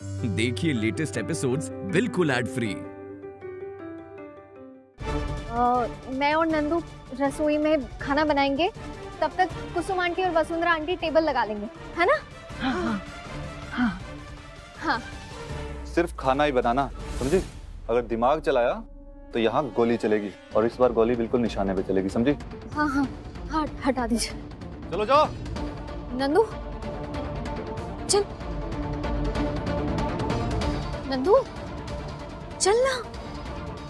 देखिए latest episodes बिल्कुल ad free. मैं और नंदू रसोई में खाना बनाएंगे, तब तक कुसुम आंटी और वसुंधरा आंटी टेबल लगा लेंगे, है ना? हाँ हाँ हाँ। सिर्फ खाना ही बनाना, समझी? अगर दिमाग चलाया तो यहाँ गोली चलेगी, और इस बार गोली बिल्कुल निशाने पे चलेगी, समझी? हाँ हाँ हाँ, हटा दीजिए। चलो जाओ। नंदू चल, नंदू चल ना,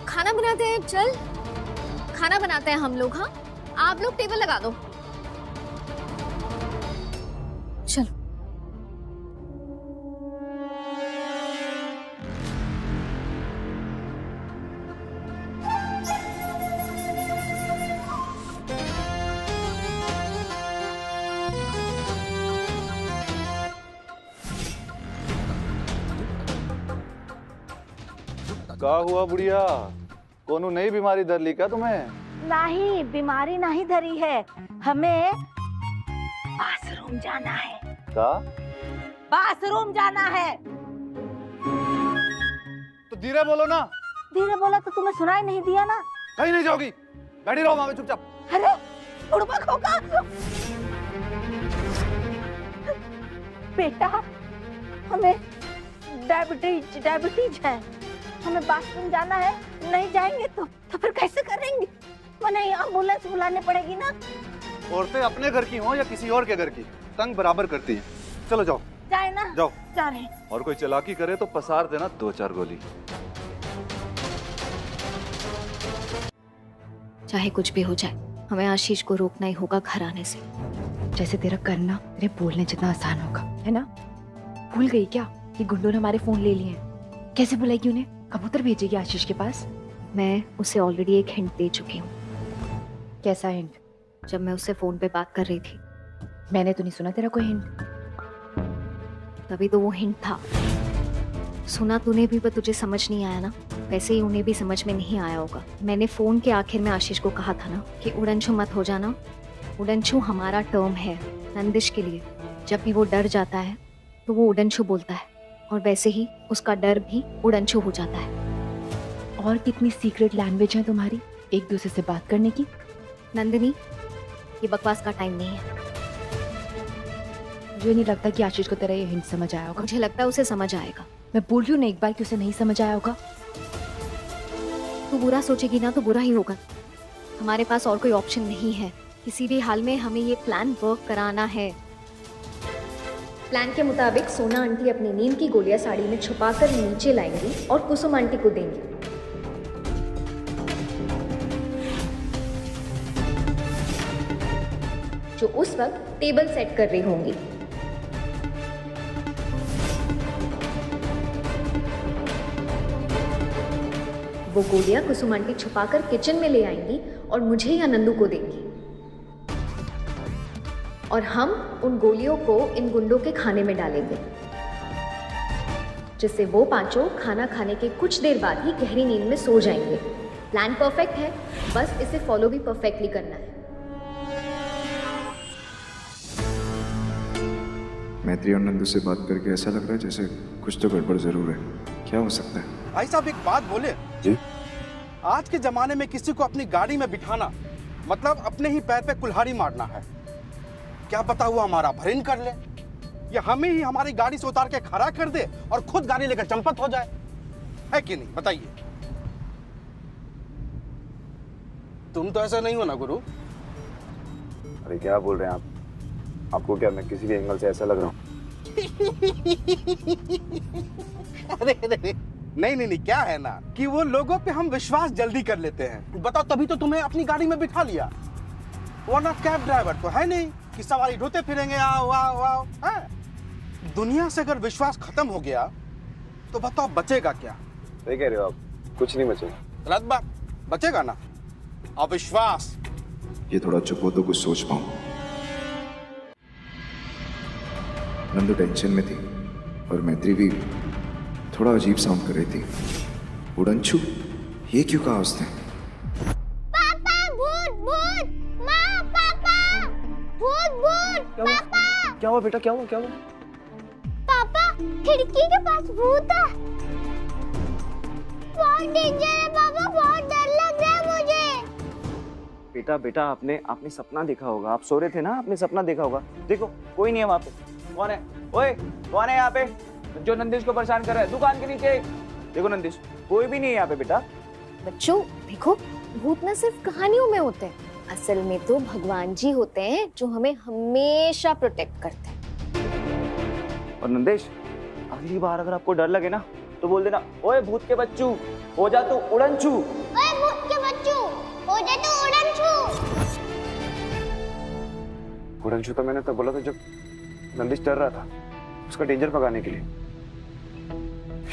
खाना बनाते हैं। चल खाना बनाते हैं हम लोग। हाँ, आप लोग टेबल लगा दो। चलो। क्या हुआ बुढ़िया? कोनो नई बीमारी धर ली क्या तुम्हें? नहीं, बीमारी नहीं धरी है, हमें बाथरूम जाना है। क्या? बाथरूम जाना है। तो धीरे बोलो ना। धीरे बोला तो तुम्हें सुनाई नहीं दिया ना? कहीं नहीं जाओगी, बैठी रहो वहां पे चुपचाप। अरे बुड़बक होगा। बेटा, हमें डायबिटीज है, हमें बाथरूम जाना है। नहीं जाएंगे तो फिर कैसे करेंगे? मने एम्बुलेंस बुलाने पड़ेगी ना। औरतें अपने घर की हों या किसी और के घर की, तंग बराबर करती हैं। चलो जाओ। जाए ना? जाओ। जा रहे। और कोई चालाकी करे तो पसार देना 2-4 गोली। चाहे कुछ भी हो जाए, हमें आशीष को रोकना ही होगा घर आने से। जैसे तेरा करना तेरे बोलने जितना आसान होगा, है ना? भूल गई क्या कि गुंडों ने हमारे फोन ले लिए हैं? कैसे बुलाएगी उन्हें? कबूतर भेजेगी आशीष के पास? मैं उसे ऑलरेडी एक हिंट दे चुकी हूँ। कैसा हिंट? जब मैं उससे फोन पे बात कर रही थी, मैंने तो नहीं सुना तेरा कोई हिंट। तभी तो वो हिंट था। सुना तूने भी, पर तुझे समझ नहीं आया ना। वैसे ही उन्हें भी समझ में नहीं आया होगा। मैंने फोन के आखिर में आशीष को कहा था ना कि उड़नछू मत हो जाना। उड़नछू हमारा टर्म है नंदिश के लिए। जब भी वो डर जाता है तो वो उड़नछू बोलता है, और वैसे ही उसका डर भी उड़नछू हो जाता है। और कितनी सीक्रेट लैंग्वेज है तुम्हारी एक दूसरे से बात करने की। नंदिनी, ये बकवास का टाइम नहीं है। मुझे नहीं लगता कि आशीष को तेरा ये हिंट समझ आया होगा। मुझे लगता है उसे समझ आएगा। मैं बोल रही हूँ ना एक बार कि उसे नहीं समझ आया होगा। तू बुरा सोचेगी ना तो बुरा ही होगा। हमारे पास और कोई ऑप्शन नहीं है। किसी भी हाल में हमें ये प्लान वर्क कराना है। प्लान के मुताबिक सोना आंटी अपनी नींद की गोलियां साड़ी में छुपाकर नीचे लाएंगी और कुसुम आंटी को देंगी। जो उस वक्त टेबल सेट कर रही होंगी। वो गोलियां कुसुम आंटी छुपाकर किचन में ले आएंगी और मुझे या नंदू को देंगी, और हम उन गोलियों को इन गुंडों के खाने में डालेंगे, जिससे वो पांचों खाना खाने के कुछ देर बाद ही गहरी नींद में सो जाएंगे। प्लान परफेक्ट है, बस इसे फॉलो भी परफेक्टली करना है। मैत्री और नंदू से बात करके ऐसा लग रहा है जैसे कुछ तो गड़बड़ जरूर है। क्या हो सकता है? भाई साहब एक बात बोले जी? आज के जमाने में किसी को अपनी गाड़ी में बिठाना मतलब अपने ही पैर पे कुल्हाड़ी मारना है। क्या पता हुआ हमारा भरिन कर ले, या हमें ही हमारी गाड़ी से उतार के खड़ा कर दे और खुद गाड़ी लेकर चंपत हो जाए। है कि नहीं बताइए? तुम तो ऐसा नहीं हो ना गुरु? अरे क्या बोल रहे हैं आप? आपको क्या मैं किसी भी एंगल से ऐसा लग रहा हूँ? अरे नहीं, क्या है ना कि वो लोगों पे हम विश्वास जल्दी कर लेते हैं। बताओ, तभी तो तुम्हें अपनी गाड़ी में बिठा लिया, वरना कैब ड्राइवर तो है नहीं कि सवारी ढोते फिरेंगे आओ आओ आओ। है दुनिया से अगर विश्वास खत्म हो गया तो बताओ बचेगा क्या? सही कह रहे हो आप, कुछ नहीं बचेगा। गलत बात, बचेगा ना अविश्वास। ये थोड़ा चुप हो तो कुछ सोच पाऊं। नंदू टेंशन में थी और मैत्री भी थोड़ा अजीब साउंड कर रही थी। उड़नछू, ये क्यों कहा उसने? पापा भूत भूत, माँ पापा भूत भूत, पापा। क्या हुआ बेटा, क्या हुआ? पापा खिड़की के पास भूत है। बहुत डेंजर है पापा, बहुत डर लग रहा है मुझे। बेटा बेटा आपने सपना देखा होगा, आप सो रहे थे ना, आपने सपना देखा होगा। देखो कोई नहीं है वहाँ पे। कौन है? ओए कौन है यहाँ पे जो नंदिश को परेशान कर रहा है? दुकान के नीचे देखो नंदिश, कोई भी नहीं है यहाँ पे बेटा। बच्चों देखो, भूत ना सिर्फ कहानियों में होते हैं, असल में तो भगवान जी होते हैं जो हमें हमेशा प्रोटेक्ट करते हैं। और नंदिश, अगली बार अगर आपको डर लगे ना तो बोल देना, ओए भूत के बच्चू हो जा तू उड़नछू। ओए भूत के बच्चू हो जा तू उड़नछू। उड़नछू तो मैंने तब बोला था जब नंदिश डर रहा था, उसका डेंजर भगाने के लिए।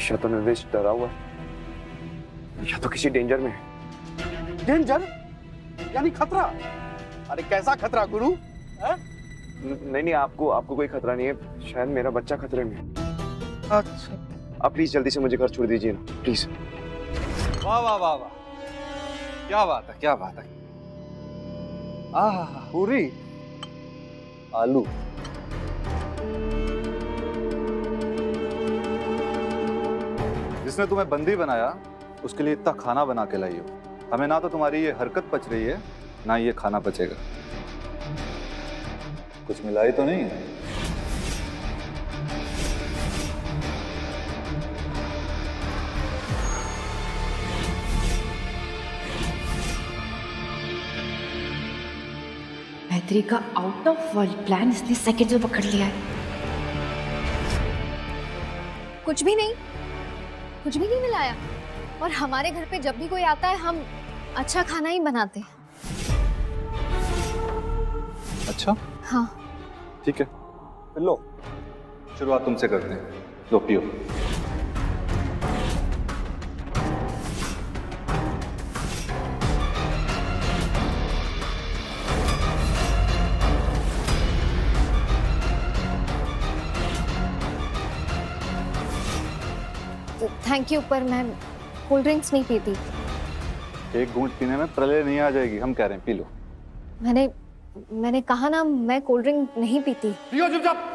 या तो नंदिश डरा हुआ है या तो किसी डेंजर में है। डेंजर यानी खतरा? अरे कैसा खतरा गुरु? नहीं आपको कोई खतरा नहीं है, शायद मेरा बच्चा खतरे में है। अच्छा आप प्लीज जल्दी से मुझे घर छोड़ दीजिए ना प्लीज। वाह वाह वाह वाह, क्या बात है, क्या बात है। आहा, पूरी आलू। जिसने तुम्हें बंदी बनाया उसके लिए इतना खाना बना के लाई हो। हमें ना तो तुम्हारी ये हरकत पच रही है, ना ये खाना पचेगा। कुछ मिलाई तो नहीं है? मैत्री का आउट ऑफ वर्ल्ड प्लान इसने सेकंड में पकड़ लिया है। कुछ भी नहीं मिलाया। और हमारे घर पे जब भी कोई आता है हम अच्छा खाना ही बनाते हैं। अच्छा हाँ ठीक है, फिर लो शुरुआत तुमसे करते हैं। लो पियो। थैंक यू, पर मैं कोल्ड ड्रिंक्स नहीं पीती। एक घूंट पीने में प्रलय नहीं आ जाएगी, हम कह रहे हैं पी लो। मैंने कहा ना, मैं कोल्ड ड्रिंक नहीं पीती। पियो चुपचाप।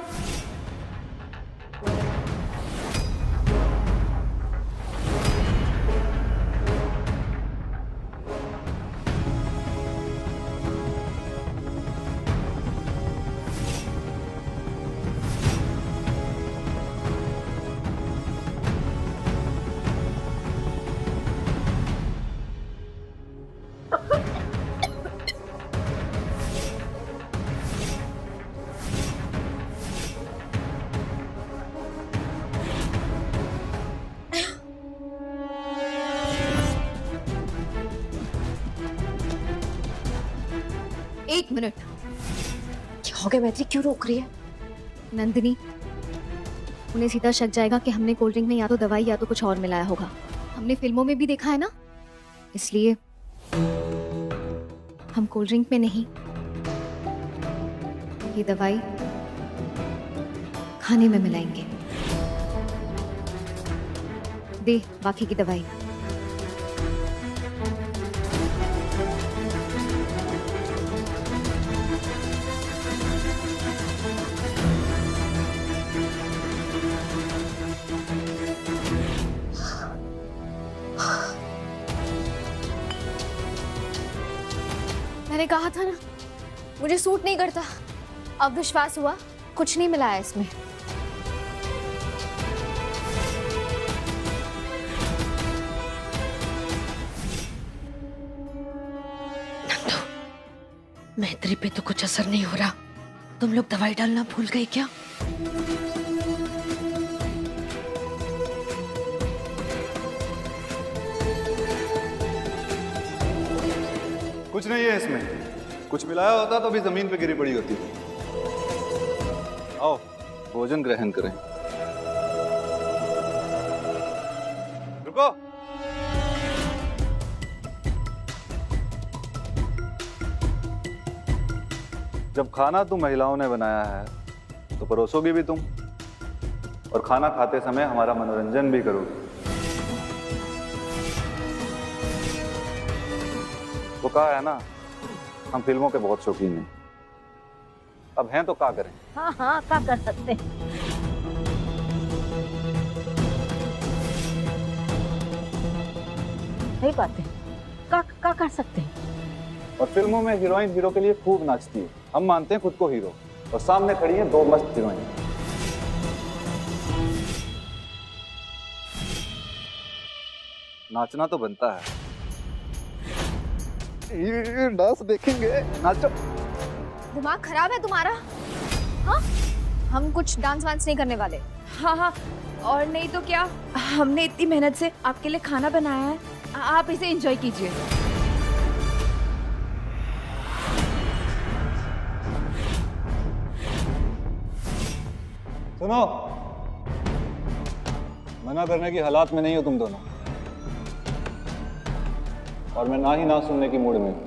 एक मिनट, क्या हो गया मैत्री, क्यों रोक रही है? नंदिनी, उन्हें सीधा शक जाएगा कि हमने कोल्ड ड्रिंक में या तो दवाई या तो कुछ और मिलाया होगा। हमने फिल्मों में भी देखा है ना, इसलिए हम कोल्ड ड्रिंक में नहीं, ये दवाई खाने में मिलाएंगे। दे बाकी की दवाई। मैंने कहा था ना, मुझे सूट नहीं करता। अब विश्वास हुआ, कुछ नहीं मिला है इसमें। नंदू, मैत्री पे तो कुछ असर नहीं हो रहा। तुम लोग दवाई डालना भूल गए क्या? कुछ नहीं है इसमें, कुछ मिलाया होता तो भी जमीन पे गिरी पड़ी होती। आओ भोजन ग्रहण करें। रुको, जब खाना तुम महिलाओं ने बनाया है तो परोसोगी भी तुम, और खाना खाते समय हमारा मनोरंजन भी करोगी। तो कहा है ना, हम फिल्मों के बहुत शौकीन हैं। अब हैं तो क्या करें? हाँ हाँ क्या कर सकते हैं। सही बात है, का कर सकते हैं। और फिल्मों में हीरोइन हीरो के लिए खूब नाचती है, हम मानते हैं खुद को हीरो, और सामने खड़ी हैं दो मस्त हीरोइन। नाचना तो बनता है। ये डांस देखेंगे, नाचो। दिमाग खराब है तुम्हारा? हाँ, हम कुछ डांस वांस नहीं करने वाले। हाँ हाँ, और नहीं तो क्या, हमने इतनी मेहनत से आपके लिए खाना बनाया है, आप इसे एंजॉय कीजिए। सुनो, मना करने की हालात में नहीं हो तुम दोनों, और मैं ना सुनने की मूड में हूं।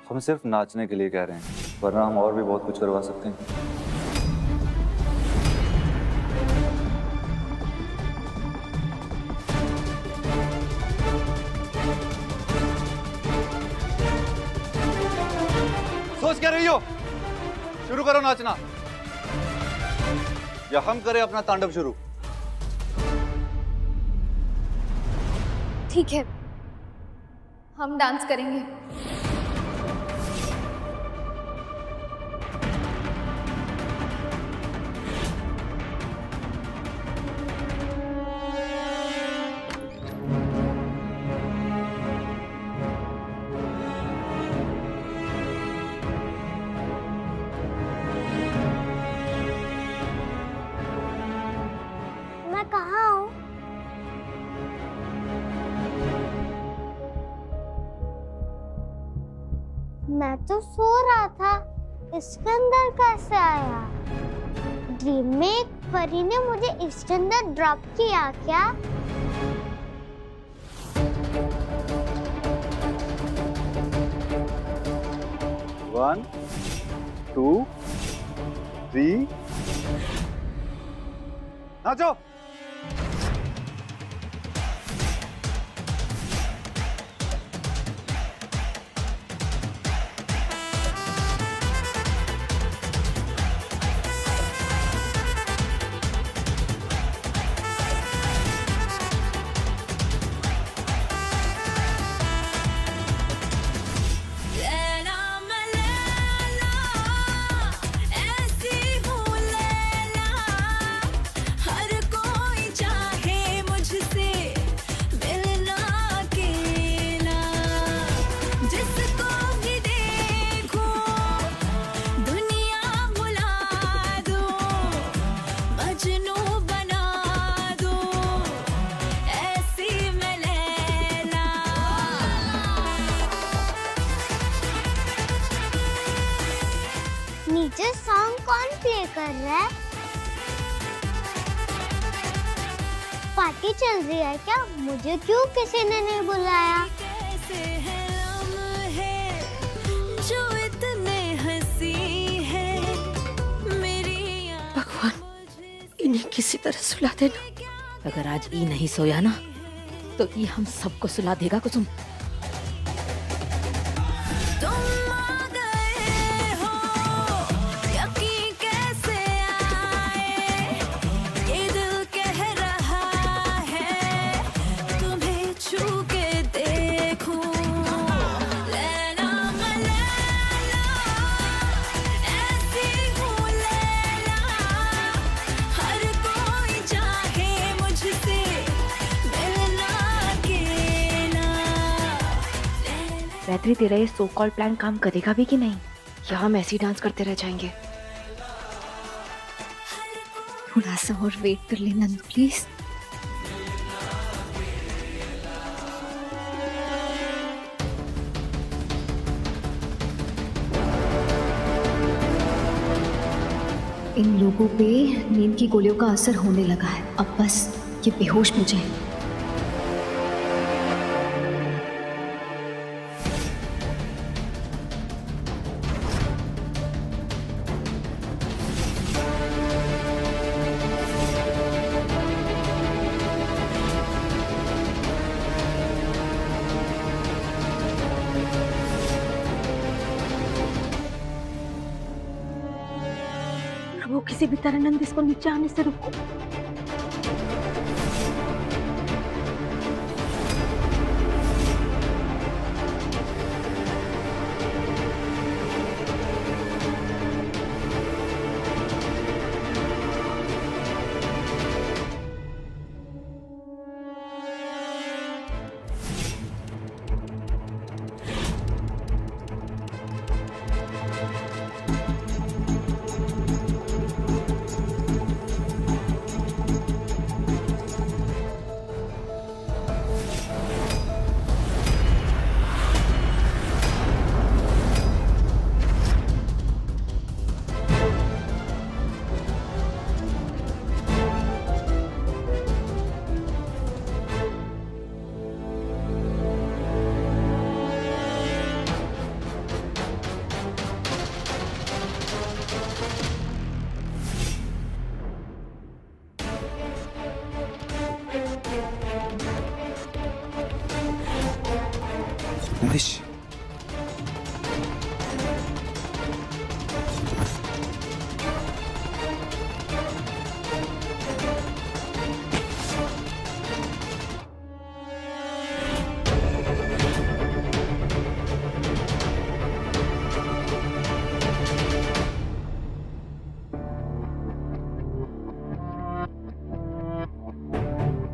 हम सिर्फ नाचने के लिए कह रहे हैं, वरना हम और भी बहुत कुछ करवा सकते हैं। सोच क्या रही हो? शुरू करो नाचना, या हम करें अपना तांडव शुरू? ठीक है, हम डांस करेंगे। मैं कहाँ हूँ? मैं तो सो रहा था, इसके अंदर कैसे आया? ड्रीम में एक परी ने मुझे इसके अंदर ड्रॉप किया क्या? वन, टू, थ्री, नाचो। नीचे सॉन्ग कौन प्ले कर रहा है? पार्टी चल रही है क्या? मुझे क्यों किसी ने नहीं बुलाया? भगवान, इन्हें किसी तरह सुला देना। अगर आज ई नहीं सोया ना, तो ई हम सबको सुला देगा कुसुम। गायत्री, तेरा ये सो कॉल्ड प्लान काम करेगा भी कि नहीं, या हम ऐसे ही डांस करते रह जाएंगे? थोड़ा सा और वेट कर ले नंदू प्लीज। इन लोगों पे नींद की गोलियों का असर होने लगा है, अब बस ये बेहोश हो जाए। किसी भी तरह नंदिस को नीचे आने से रोको। नंदिश,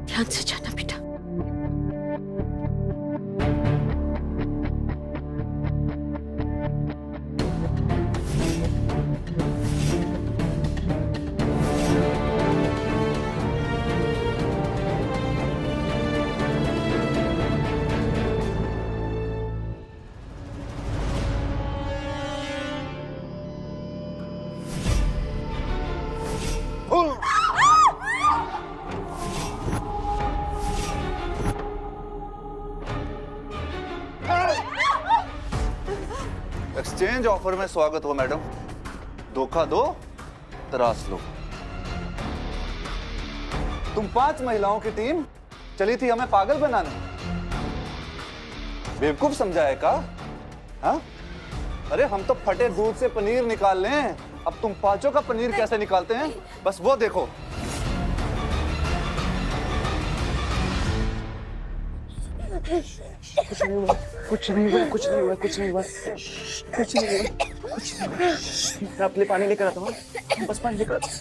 ध्यान से जाना बेटा। एक्सचेंज ऑफर में स्वागत हो मैडम। धोखा दो, तराश लो। तुम 5 महिलाओं की टीम चली थी हमें पागल बनाने, बेवकूफ समझा है का? हाँ? अरे हम तो फटे दूध से पनीर निकाल लें, अब तुम 5 का पनीर कैसे निकालते हैं बस वो देखो। कुछ नहीं हुआ, कुछ नहीं हुआ, कुछ नहीं हुआ, कुछ नहीं हुआ, कुछ नहीं हुआ, कुछ नहीं हुआ। मैं आपके लिए पानी लेकर आता हूँ, बस पानी लेकर आता हूँ।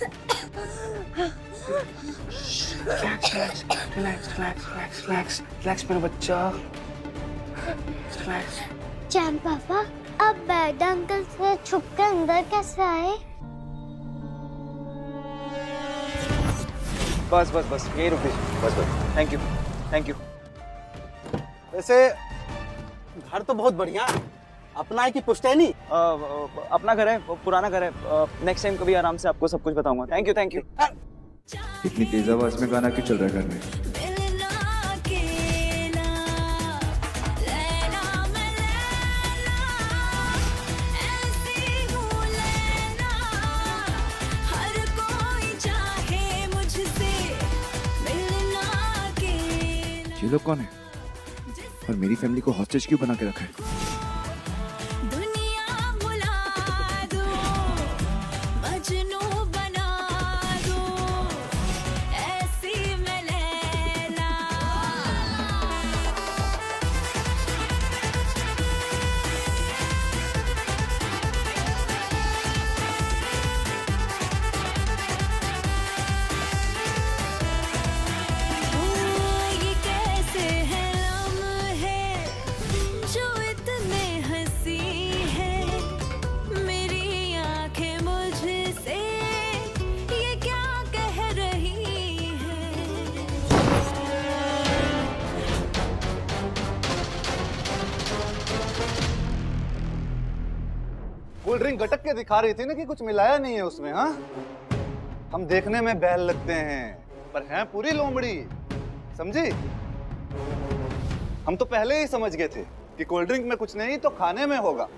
Relax, relax, relax, relax, relax, relax, relax मेरा बच्चा। रिलैक्स। चैन पापा, अब बैड अंकल से छुप के अंदर कैसे आए? बस बस बस यही रुक दीजिए, बस बस। Thank you, thank you. वैसे घर तो बहुत बढ़िया है, अपना है कि पुश्तैनी? अपना घर है, पुराना घर है। नेक्स्ट टाइम कभी आराम से आपको सब कुछ बताऊंगा। Thank you, thank you. इतनी तेज आवाज में गाना क्यों चल रहा है घर में? ये लोग कौन है और मेरी फैमिली को हॉस्टेज क्यों बना के रखा है? कोल्ड ड्रिंक गटक के दिखा रही थी ना कि कुछ मिलाया नहीं है उसमें। हाँ, हम देखने में बैल लगते हैं पर हैं पूरी लोमड़ी, समझी? हम तो पहले ही समझ गए थे कि कोल्ड ड्रिंक में कुछ नहीं तो खाने में होगा।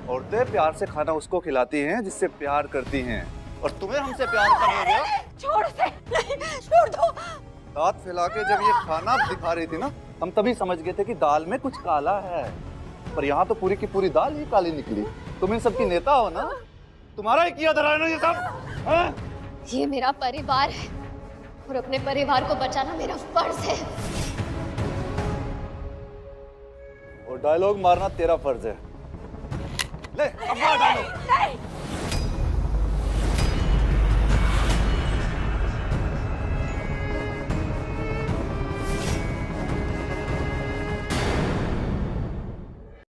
औरतें प्यार से खाना उसको खिलाती हैं जिससे प्यार करती हैं, और तुम्हें हमसे प्यार कम हो गया। छोड़ दे, छोड़ दो। दांत फैला के जब ये खाना दिखा रही थी ना, हम तभी समझ गए थे कि दाल में कुछ काला है। पर यहाँ तो पूरी की पूरी दाल ही काली निकली। तुम इन सबकी नेता हो ना, तुम्हारा ही किया धरा है ना ये सब। हाँ? ये मेरा परिवार है और अपने परिवार को बचाना मेरा फर्ज है। और डायलॉग मारना तेरा फर्ज है। ले अब मार डालो। नहीं।